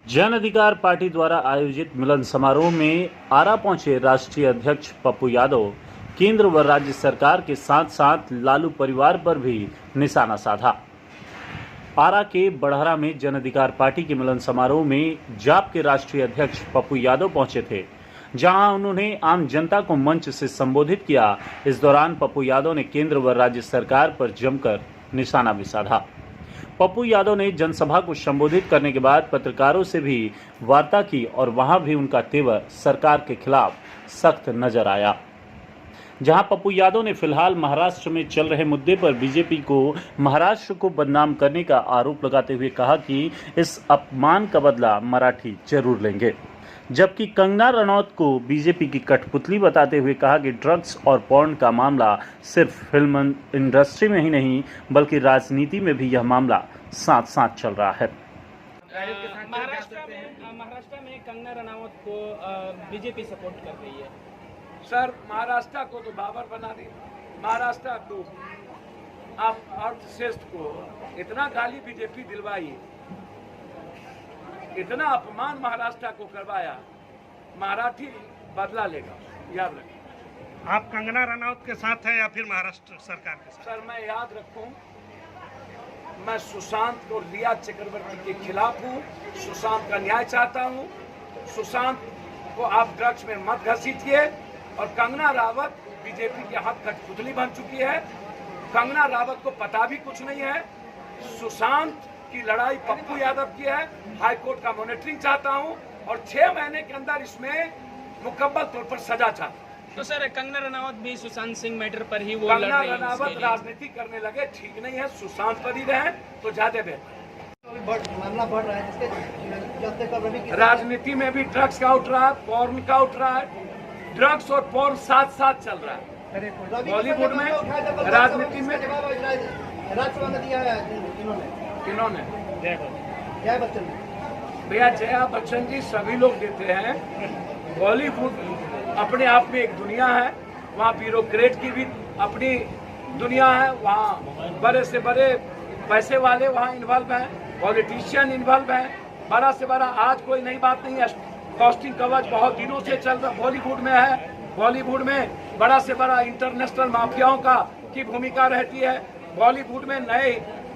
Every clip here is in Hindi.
जन अधिकार पार्टी द्वारा आयोजित मिलन समारोह में आरा पहुंचे राष्ट्रीय अध्यक्ष पप्पू यादव केंद्र व राज्य सरकार के साथ साथ लालू परिवार पर भी निशाना साधा। आरा के बड़हरा में जन अधिकार पार्टी के मिलन समारोह में जाप के राष्ट्रीय अध्यक्ष पप्पू यादव पहुंचे थे, जहां उन्होंने आम जनता को मंच से संबोधित किया। इस दौरान पप्पू यादव ने केंद्र व राज्य सरकार पर जमकर निशाना भी साधा। पप्पू यादव ने जनसभा को संबोधित करने के बाद पत्रकारों से भी वार्ता की और वहां भी उनका तेवर सरकार के खिलाफ सख्त नजर आया। जहां पप्पू यादव ने फिलहाल महाराष्ट्र में चल रहे मुद्दे पर बीजेपी को महाराष्ट्र को बदनाम करने का आरोप लगाते हुए कहा कि इस अपमान का बदला मराठी जरूर लेंगे, जबकि कंगना रनौत को बीजेपी की कठपुतली बताते हुए कहा कि ड्रग्स और पोर्न का मामला सिर्फ फिल्म इंडस्ट्री में ही नहीं बल्कि राजनीति में भी यह मामला साथ साथ चल रहा है। महाराष्ट्र में कंगना रनौत को बीजेपी सपोर्ट कर रही है। सर, महाराष्ट्र को तो बाबर बना दी। महाराष्ट्र को आप अर्थश्रेष्ठ को इतना गाली बीजेपी दिलवाई, इतना अपमान महाराष्ट्र को करवाया, मराठी बदला लेगा, याद रखें। आप कंगना रनौत के साथ हैं या फिर महाराष्ट्र सरकार के साथ? सर, मैं याद रखूं, मैं सुशांत और रिया चक्रवर्ती के खिलाफ हूं। सुशांत का न्याय चाहता हूं। सुशांत को आप ड्रग्स में मत घसीटिए। और कंगना रावत बीजेपी के हाथ कठपुतली बन चुकी है। कंगना रावत को पता भी कुछ नहीं है। सुशांत की लड़ाई पप्पू यादव की है। हाई कोर्ट का मॉनिटरिंग चाहता हूं और 6 महीने के अंदर इसमें मुकम्मल तौर पर सजा चाहता हूं। तो सर, कंगना रनौत भी सुशांत सिंह मैटर पर ही वो कंगना रनौत राजनीति करने लगे, ठीक नहीं है। सुशांत पर ही रहे तो ज्यादा बेहतर। मामला बढ़ रहा है, राजनीति में भी ड्रग्स का उठ रहा है, पोर्न का उठ रहा है। ड्रग्स और पोर्न साथ साथ चल रहा है बॉलीवुड में। राजनीति में राज्यसभा में दिया है किन्होंने? जया बच्चन। भैया, जया बच्चन जी सभी लोग देते हैं। बॉलीवुड अपने आप में एक दुनिया है। वहाँ ब्यूरोक्रेट की भी अपनी दुनिया है। वहाँ बड़े से बड़े पैसे वाले वहाँ इन्वॉल्व हैं, पॉलिटिशियन इन्वॉल्व हैं। बड़ा से बड़ा आज कोई नई बात नहीं है। कॉस्टिंग कवच बहुत दिनों से चल रहा बॉलीवुड में है। बॉलीवुड में बड़ा से बड़ा इंटरनेशनल माफियाओं की भूमिका रहती है। बॉलीवुड में नए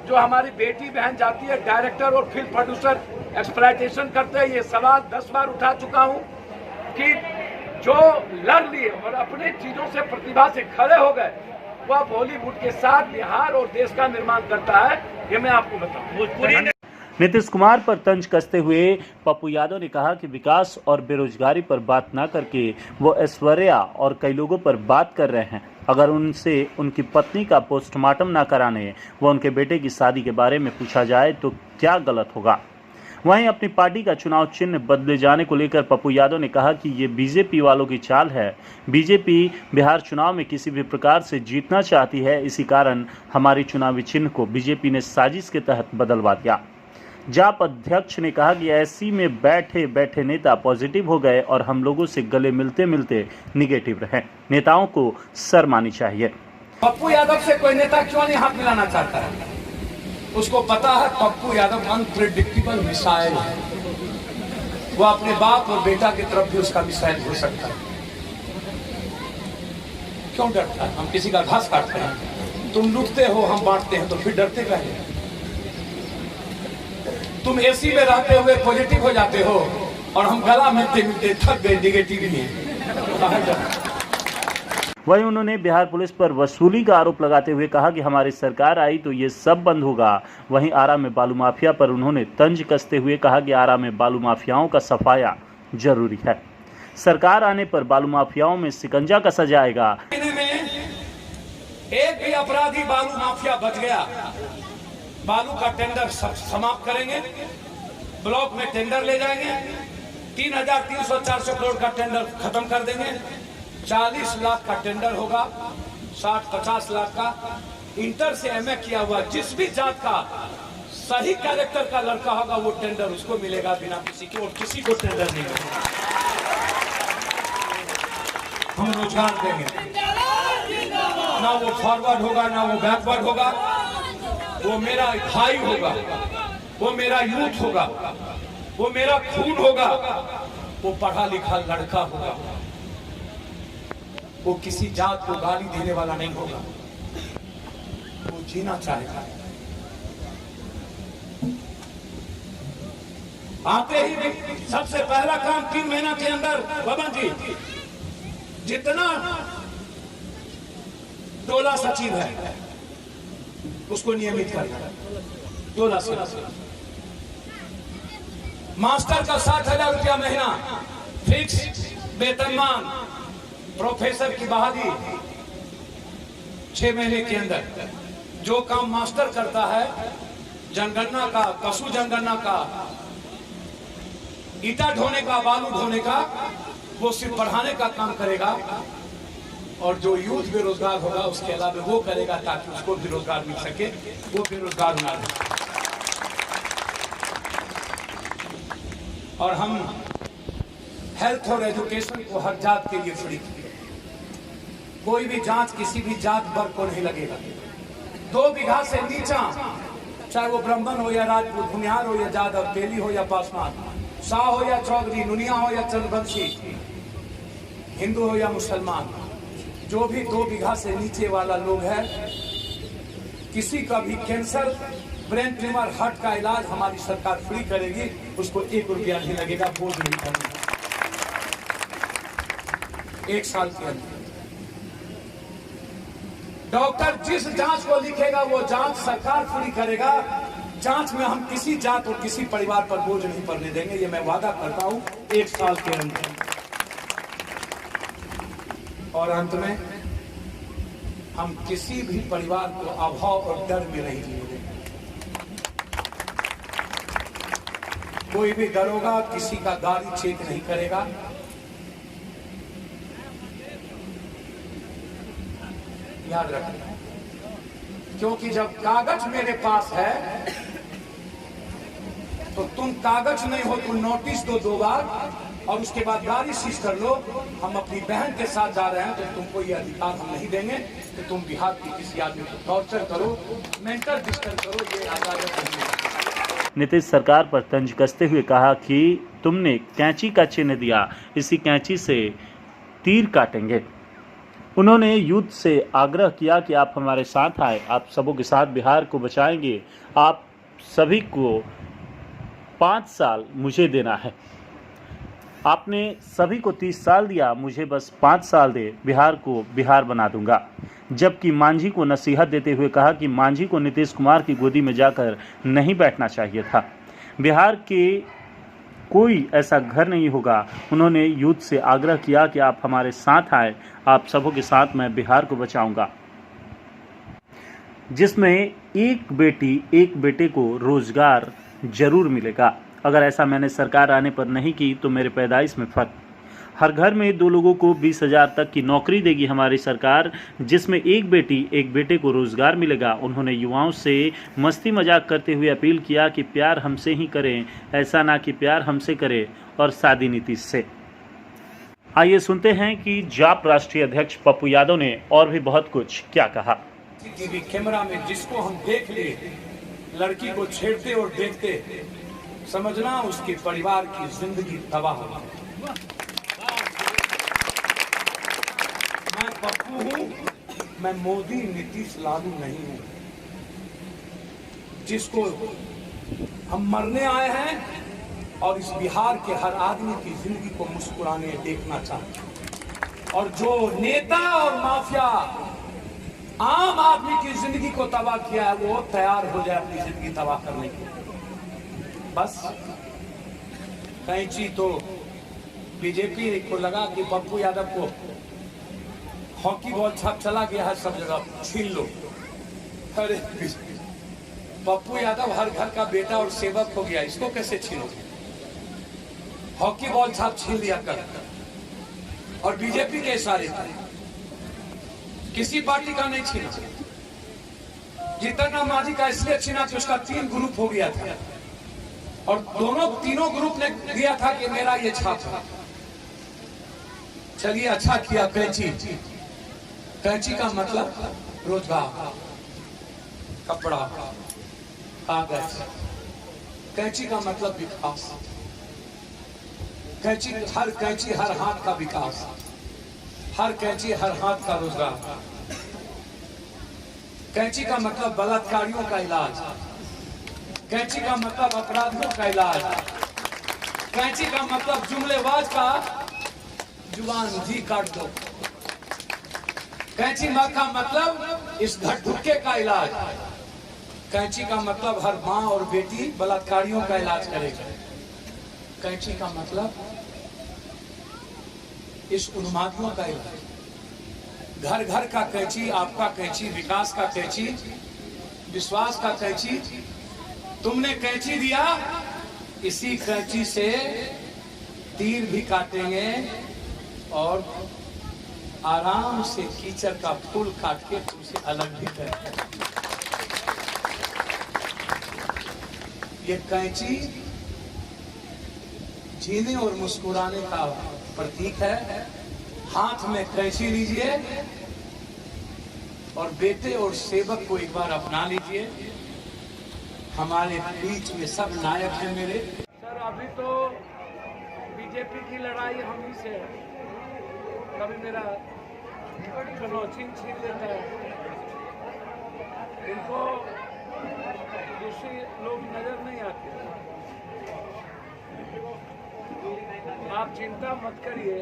जो हमारी बेटी बहन जाती है, डायरेक्टर और फिल्म प्रोड्यूसर एक्सप्लॉयटेशन करते हैं। ये सवाल 10 बार उठा चुका हूँ कि जो लड़ लिए और अपने चीजों से प्रतिभा से खड़े हो गए, वह बॉलीवुड के साथ बिहार और देश का निर्माण करता है। ये मैं आपको बताऊँ। नीतीश कुमार पर तंज कसते हुए पप्पू यादव ने कहा कि विकास और बेरोजगारी पर बात न करके वो ऐश्वर्या और कई लोगों पर बात कर रहे हैं। अगर उनसे उनकी पत्नी का पोस्टमार्टम न कराने व उनके बेटे की शादी के बारे में पूछा जाए तो क्या गलत होगा। वहीं अपनी पार्टी का चुनाव चिन्ह बदले जाने को लेकर पप्पू यादव ने कहा कि ये बीजेपी वालों की चाल है। बीजेपी बिहार चुनाव में किसी भी प्रकार से जीतना चाहती है, इसी कारण हमारी चुनावी चिन्ह को बीजेपी ने साजिश के तहत बदलवा दिया। जाप अध्यक्ष ने कहा कि ऐसी में बैठे बैठे नेता पॉजिटिव हो गए और हम लोगों से गले मिलते मिलते निगेटिव रहे। नेताओं को शर्म आनी चाहिए। पप्पू यादव से कोई नेता क्यों नहीं हाथ मिलाना चाहता है? उसको पता है पप्पू यादव अनप्रेडिक्टेबल मिसाइल है। वो अपने बाप और बेटा की तरफ भी उसका मिसाइल हो सकता है। क्यों डरता है? हम किसी का घास काटते हैं, तुम लूटते हो, हम बांटते हैं, तो फिर डरते रहे। तुम एसी में रहते हुए पॉजिटिव हो जाते हो और हम गला मिलते मिलते थक गए, निगेटिव ही है। वहीं उन्होंने बिहार पुलिस पर वसूली का आरोप लगाते हुए कहा कि हमारी सरकार आई तो ये सब बंद होगा। वहीं आरा में बालू माफिया पर उन्होंने तंज कसते हुए कहा कि आरा में बालू माफियाओं का सफाया जरूरी है। सरकार आने पर बालू माफियाओं में शिकंजा कसा जाएगा। एक भी अपराधी बालू माफिया बच गया, बालू का टेंडर समाप्त करेंगे, ब्लॉक में टेंडर ले जाएंगे, 3,300-400 करोड़ का टेंडर खत्म कर देंगे। 40 लाख का टेंडर होगा, 60-50 लाख का। इंटर से एमए किया हुआ जिस भी जात का सही कैरेक्टर का लड़का होगा वो टेंडर उसको मिलेगा बिना किसी के, और किसी को टेंडर नहीं मिलेगा। हम रोजगार देंगे, ना वो फॉरवर्ड होगा ना वो बैकवर्ड होगा। वो मेरा भाई होगा, वो मेरा यूथ होगा, वो मेरा खून होगा, वो पढ़ा लिखा लड़का होगा, वो किसी जात को गाली देने वाला नहीं होगा, वो जीना चाहेगा। आते ही सबसे पहला काम 3 महीना के अंदर बबन जी जितना टोला सचिव है उसको नियमित करना। टोला सचिव मास्टर का 60,000 रुपया महीना फिक्स वेतनमान, प्रोफेसर की बहाली 6 महीने के अंदर। जो काम मास्टर करता है जनगणना का, पशु जनगणना का, ईटा ढोने का, बालू ढोने का, वो सिर्फ पढ़ाने का काम करेगा। और जो यूथ बेरोजगार होगा उसके अलावा वो करेगा ताकि उसको भी रोजगार मिल सके, वो बेरोजगार ना रहे। और हम हेल्थ और एजुकेशन को हर जात के लिए फ्री किए। कोई भी जांच किसी भी जात पर को नहीं लगेगा। 2 बीघा से नीचा, चाहे वो ब्राह्मण हो या राजपूत, भूमिहार हो या जादव, तेली हो या पासवान, शाह हो या चौधरी, नुनिया हो या चंद्रवंशी, हिंदू हो या मुसलमान, जो भी 2 बीघा से नीचे वाला लोग है, किसी का भी कैंसर, ब्रेन ट्यूमर, हार्ट का इलाज हमारी सरकार फ्री करेगी। उसको 1 रुपया नहीं लगेगा, बोझ नहीं लगेगा। 1 साल के अंदर डॉक्टर जिस जांच को लिखेगा वो जांच सरकार फ्री करेगा। जांच में हम किसी जात और किसी परिवार पर बोझ नहीं पड़ने देंगे, ये मैं वादा करता हूं 1 साल के अंदर। और अंत में हम किसी भी परिवार को अभाव और डर में नहीं जीने देंगे। कोई भी दरोगा किसी का गाड़ी चेक नहीं करेगा। याद रखना, क्योंकि जब कागज मेरे पास है तो तुम कागज नहीं हो, तुम नोटिस दो 2 बार और उसके बाद गाड़ी सीज कर लो। हम अपनी बहन के साथ जा रहे हैं तो तुमको ये अधिकार हम नहीं देंगे कि तुम बिहार की किसी आदमी को टॉर्चर करो, मेंटल डिस्टर्ब करो, ये इजाजत नहीं है। नीतीश सरकार पर तंज कसते हुए कहा कि तुमने कैंची का चिन्ह दिया, इसी कैंची से तीर काटेंगे। उन्होंने यूथ से आग्रह किया कि आप हमारे साथ आए, आप सबों के साथ बिहार को बचाएंगे। आप सभी को 5 साल मुझे देना है। आपने सभी को 30 साल दिया, मुझे बस 5 साल दे, बिहार को बिहार बना दूंगा। जबकि मांझी को नसीहत देते हुए कहा कि मांझी को नीतीश कुमार की गोदी में जाकर नहीं बैठना चाहिए था। बिहार के कोई ऐसा घर नहीं होगा। उन्होंने यूथ से आग्रह किया कि आप हमारे साथ आए, आप सबों के साथ मैं बिहार को बचाऊंगा, जिसमें एक बेटी एक बेटे को रोजगार जरूर मिलेगा। अगर ऐसा मैंने सरकार आने पर नहीं की तो मेरे पैदाइश में फर्क। हर घर में 2 लोगों को 20,000 तक की नौकरी देगी हमारी सरकार, जिसमें एक बेटी एक बेटे को रोजगार मिलेगा। उन्होंने युवाओं से मस्ती मजाक करते हुए अपील किया कि प्यार हमसे ही करें, ऐसा ना कि प्यार हमसे करे और शादी नीतीश से। आइए सुनते हैं कि जाप राष्ट्रीय अध्यक्ष पप्पू यादव ने और भी बहुत कुछ क्या कहा। टीवी कैमरा में जिसको हम देख लिए, लड़की को छेड़ते और देखते, समझना उसके परिवार की जिंदगी तबाह हो। मैं पप्पू हूं, मैं मोदी नीतीश लालू नहीं हूं। जिसको हम मरने आए हैं और इस बिहार के हर आदमी की जिंदगी को मुस्कुराने देखना चाहते हैं। और जो नेता और माफिया आम आदमी की जिंदगी को तबाह किया है, वो तैयार हो जाए अपनी जिंदगी तबाह करने के लिए। बस कैंची तो बीजेपी को लगा कि पप्पू यादव को हॉकी बॉल छाप चला गया है, सब जगह छीन लो। अरे पप्पू यादव हर घर का बेटा और सेवक हो गया, इसको कैसे छीनोगे? हॉकी बॉल छाप छीन लिया कर। और बीजेपी के इशारे थे, किसी पार्टी का नहीं छीना। जीतन राम मांझी का इसलिए छीना कि उसका 3 ग्रुप हो गया था और तीनों ग्रुप ने दिया था कि मेरा ये छाप है। चलिए अच्छा किया। कैंची का मतलब रोजगार, कपड़ा, कागज। कैंची का मतलब विकास। कैंची, हर कैंची हर हाथ का विकास, हर कैंची हर हाथ का रोजगार। कैंची का मतलब बलात्कारियों का इलाज, कैंची का मतलब अपराधियों का इलाज, कैंची का मतलब जुमलेबाज का जुबान भी काट दो। कैंची का मतलब इस घटधुक्के का इलाज। कैंची का मतलब हर माँ और बेटी बलात्कारियों का इलाज करेगा। कैंची का मतलब इस उन्मादियों का इलाज। घर घर का कैंची, आपका कैंची, विकास का कैंची, विश्वास का कैंची। तुमने कैंची दिया, इसी कैंची से तीर भी काटेंगे और आराम से कीचड़ का फूल काट के उसे अलग भी करेंगे। ये कैंची जीने और मुस्कुराने का प्रतीक है। हाथ में कैंची लीजिए और बेटे और सेवक को एक बार अपना लीजिए। हमारे बीच में सब नायक हैं मेरे। सर अभी तो बीजेपी की लड़ाई हम ही से है। कभी मेरा कनौछिन छीन लेता है, इनको दूसरे लोग नजर नहीं आते। आप चिंता मत करिए,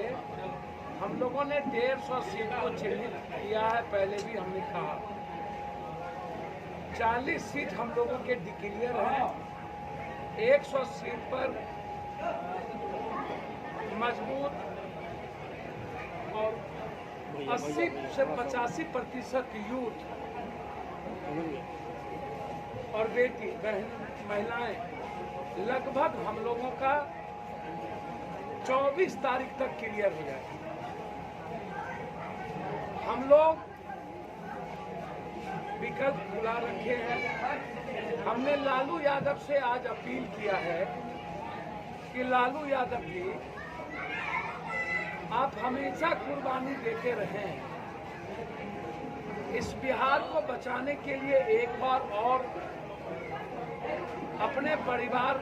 हम लोगों ने 150 सीट को चिन्हित किया है। पहले भी हमने कहा 40 सीट हम लोगों के डिक्लेयर हैं। 100 सीट पर मजबूत और 80 से 85% यूथ और बेटी बहन महिलाएं लगभग हम लोगों का 24 तारीख तक क्लियर हो जाएगी। हम लोग विकल्प खुला रखे हैं। हमने लालू यादव से आज अपील किया है कि लालू यादव जी, आप हमेशा कुर्बानी देते रहें। इस बिहार को बचाने के लिए एक बार और अपने परिवार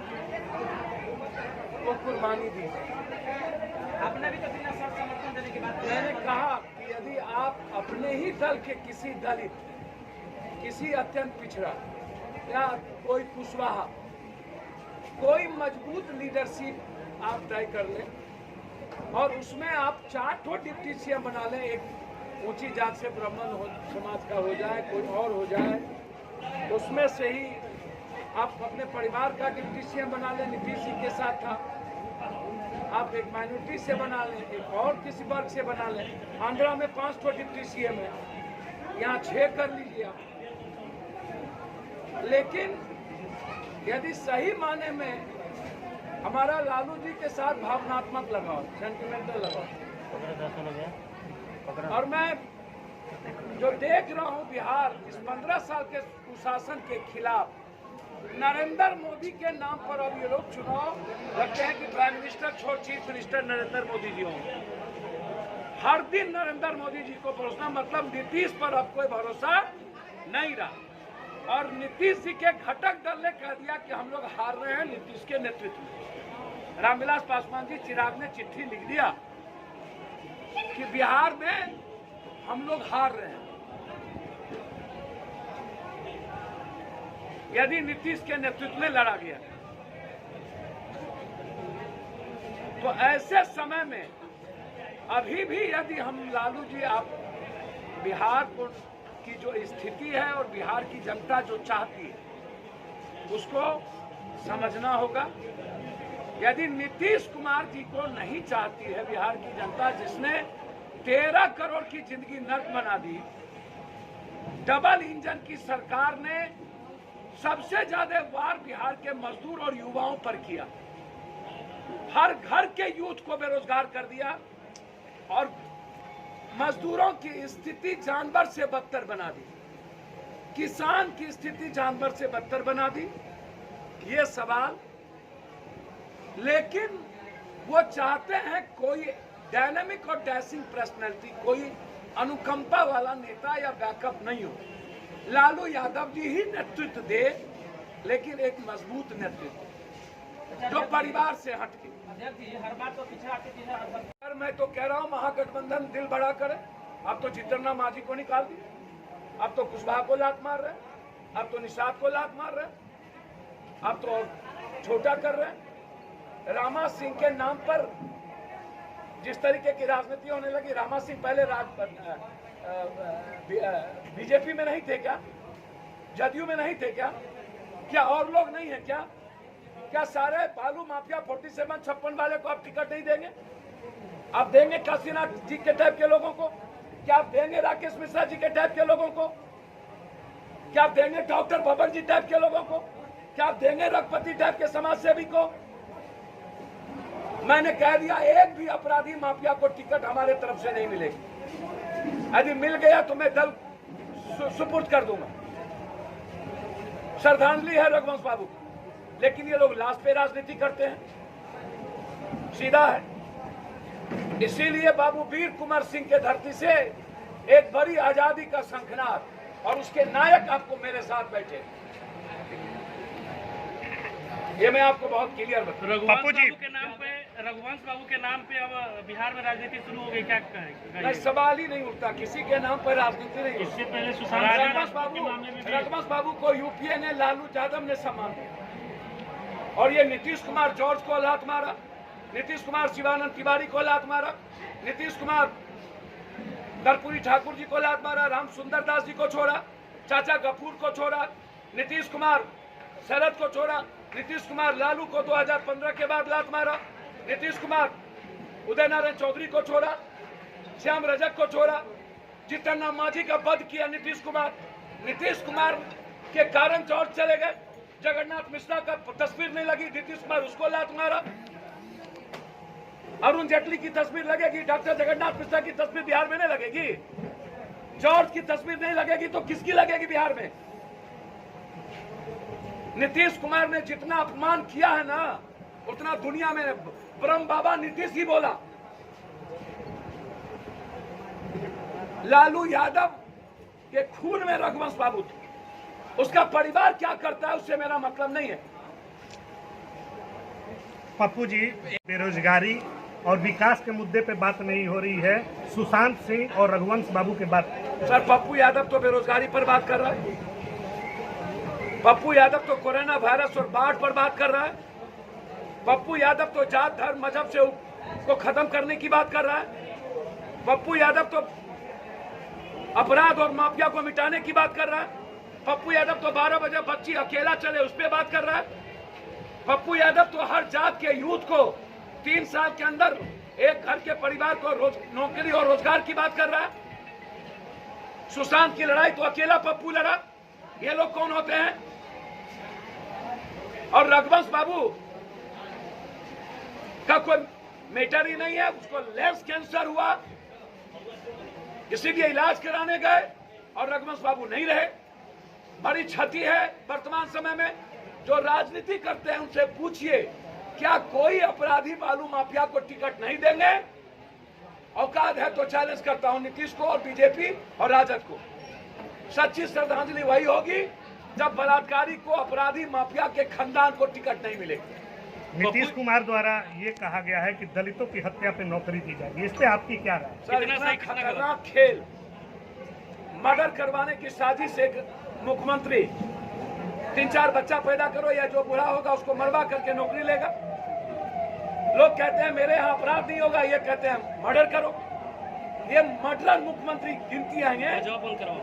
को कुर्बानी दीजिए। आपने भी तो 3 साल समर्थन देने के बाद मैंने कहा कि यदि आप अपने ही दल के किसी दलित, किसी अत्यंत पिछड़ा या कोई कुशवाहा, कोई मजबूत लीडरशिप आप तय कर लें और उसमें आप 4 डिप्टी सीएम बना लें। एक ऊंची जात से ब्राह्मण समाज का हो जाए, कोई और हो जाए, उसमें से ही आप अपने परिवार का डिप्टी सीएम बना लें। नीतीश जी के साथ था, आप एक माइनॉरिटी से बना लें, एक और किसी वर्ग से बना लें। आंध्रा में 5 डिप्टी सीएम है, यहाँ 6 कर लीजिए आप। लेकिन यदि सही माने में हमारा लालू जी के साथ भावनात्मक लगाओ, सेंटिमेंटल लगाओ, और मैं जो देख रहा हूँ बिहार इस 15 साल के कुशासन के खिलाफ, नरेंद्र मोदी के नाम पर अब ये लोग चुनाव रखते हैं कि प्राइम मिनिस्टर छोड़ चीफ मिनिस्टर नरेंद्र मोदी जी होंगे। हर दिन नरेंद्र मोदी जी को परोसना, मतलब नीतीश पर अब कोई भरोसा नहीं रहा। और नीतीश जी के घटक दल ने कह दिया कि हम लोग हार रहे हैं नीतीश के नेतृत्व में। रामविलास पासवान जी, चिराग ने चिट्ठी लिख दिया कि बिहार में हम लोग हार रहे हैं यदि नीतीश के नेतृत्व में लड़ा गया। तो ऐसे समय में अभी भी यदि हम लालू जी, आप बिहार को की जो स्थिति है और बिहार की जनता जो चाहती है उसको समझना होगा। यदि नीतीश कुमार जी को नहीं चाहती है बिहार की जनता, जिसने 13 करोड़ की जिंदगी नर्क बना दी, डबल इंजन की सरकार ने सबसे ज्यादा वार बिहार के मजदूर और युवाओं पर किया, हर घर के यूथ को बेरोजगार कर दिया और मजदूरों की स्थिति जानवर से बदतर बना दी, किसान की स्थिति जानवर से बदतर बना दी। ये सवाल, लेकिन वो चाहते हैं कोई डायनामिक और डैशिंग पर्सनैलिटी, कोई अनुकंपा वाला नेता या बैकअप नहीं हो। लालू यादव जी ही नेतृत्व दे, लेकिन एक मजबूत नेतृत्व। जो परिवार से हटके। अध्यक्ष जी हर बार तो पीछे आके सर मैं तो कह रहा हूँ महागठबंधन दिल बड़ा करे। अब तो जितरना माझी को निकाल दी, अब तो कुशवाहा को लात मार रहे, अब तो निषाद को लात मार रहे, अब तो और छोटा कर रहे हैं। रामा सिंह के नाम पर जिस तरीके की राजनीति होने लगी, रामा सिंह पहले बीजेपी में नहीं थे क्या, जदयू में नहीं थे क्या, क्या और लोग नहीं है क्या? क्या सारे बालू माफिया 47-56 वाले को आप टिकट नहीं देंगे? आप देंगे काशीनाथ जी के टाइप के लोगों को? क्या आप देंगे राकेश मिश्रा जी के टाइप के लोगों को? क्या आप देंगे डॉक्टर बबन जी टाइप के लोगों को? क्या आप देंगे रघुपति टाइप के समाज सेवी को? मैंने कह दिया एक भी अपराधी माफिया को टिकट हमारे तरफ से नहीं मिलेगी। यदि मिल गया तो मैं दल सुपुर्द कर दूंगा। श्रद्धांजलि है रघुवंश बाबू, लेकिन ये लोग लाश पे राजनीति करते हैं, सीधा है। इसीलिए बाबू वीर कुंवर सिंह के धरती से एक बड़ी आजादी का शंखनाद और उसके नायक आपको मेरे साथ बैठे, ये मैं आपको बहुत क्लियर बता। रघुवंश बाबू के नाम पे अब बिहार में राजनीति शुरू हो गई, क्या कहेंगे? नहीं, सवाल ही नहीं उठता, किसी के नाम पर राजनीति नहीं। इससे पहले रघुवंश बाबू को यूपीए ने, लालू यादव ने सम्मान दिया, और ये नीतीश कुमार जॉर्ज को लात मारा, नीतीश कुमार शिवानंद तिवारी को लात मारा, नीतीश कुमार कर्पूरी ठाकुर जी को लात मारा, राम सुंदर दास जी को छोड़ा, चाचा गफूर को छोड़ा, नीतीश कुमार शरद को छोड़ा, नीतीश कुमार लालू को 2015 के बाद लात मारा, नीतीश कुमार उदय नारायण चौधरी को छोड़ा, श्याम रजक को छोड़ा, जितना माझी का वध किया नीतीश कुमार के कारण जॉर्ज चले गए, जगन्नाथ मिश्रा का तस्वीर नहीं लगी, नीतीश कुमार उसको लात मारा, अरुण जेटली की तस्वीर लगेगी, डॉक्टर जगन्नाथ मिश्रा की तस्वीर बिहार में नहीं लगेगी, जॉर्ज की तस्वीर नहीं लगेगी तो किसकी लगेगी बिहार में? नीतीश कुमार ने जितना अपमान किया है ना, उतना दुनिया में ब्रह्म बाबा नीतीश ही बोला। लालू यादव के खून में रघुवंश बाबू थे, उसका परिवार क्या करता है उससे मेरा मतलब नहीं है। पप्पू जी, बेरोजगारी और विकास के मुद्दे पे बात नहीं हो रही है, सुशांत सिंह और रघुवंश बाबू के बात। सर पप्पू यादव तो बेरोजगारी पर बात कर रहा है, पप्पू यादव तो कोरोना वायरस और बाढ़ पर बात कर रहा है, पप्पू यादव तो जात धर्म मजहब से को खत्म करने की बात कर रहा है, पप्पू यादव तो अपराध और माफिया को मिटाने की बात कर रहा है, पप्पू यादव तो 12 बजे बच्ची अकेला चले उस पर बात कर रहा है, पप्पू यादव तो हर जात के यूथ को 3 साल के अंदर एक घर के परिवार को नौकरी और रोजगार की बात कर रहा है। सुशांत की लड़ाई तो अकेला पप्पू लड़ा, ये लोग कौन होते हैं? और रघुवंश बाबू का कोई मैटर ही नहीं है, उसको लेंस कैंसर हुआ, इसीलिए इलाज कराने गए और रघुवंश बाबू नहीं रहे। बड़ी क्षति है वर्तमान समय में। जो राजनीति करते हैं उनसे पूछिए, क्या कोई अपराधी बालू माफिया को टिकट नहीं देंगे? औकात है तो चैलेंज करता हूं नीतीश को और बीजेपी और राजद को। सच्ची श्रद्धांजलि वही होगी जब बलात्कारी को, अपराधी माफिया के खानदान को टिकट नहीं मिलेगी। नीतीश कुमार द्वारा ये कहा गया है कि दलितों की हत्या पे नौकरी दी जाएगी, इस पे आपकी क्या राय? सर इतना खतरनाक खेल, मर्डर करवाने की साजिश एक मुख्यमंत्री, 3-4 बच्चा पैदा करो या जो बूढ़ा होगा उसको मरवा करके नौकरी लेगा। लोग कहते हैं मेरे यहाँ अपराध नहीं होगा, ये कहते हैं मर्डर करो। ये मर्डर मुख्यमंत्री गिनती आएंगे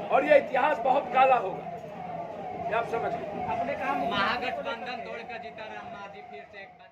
और ये इतिहास बहुत काला होगा, ये आप समझ लीजिए। अपने काम महागठबंधन तोड़कर जीता राम मांझी फिर से एक बार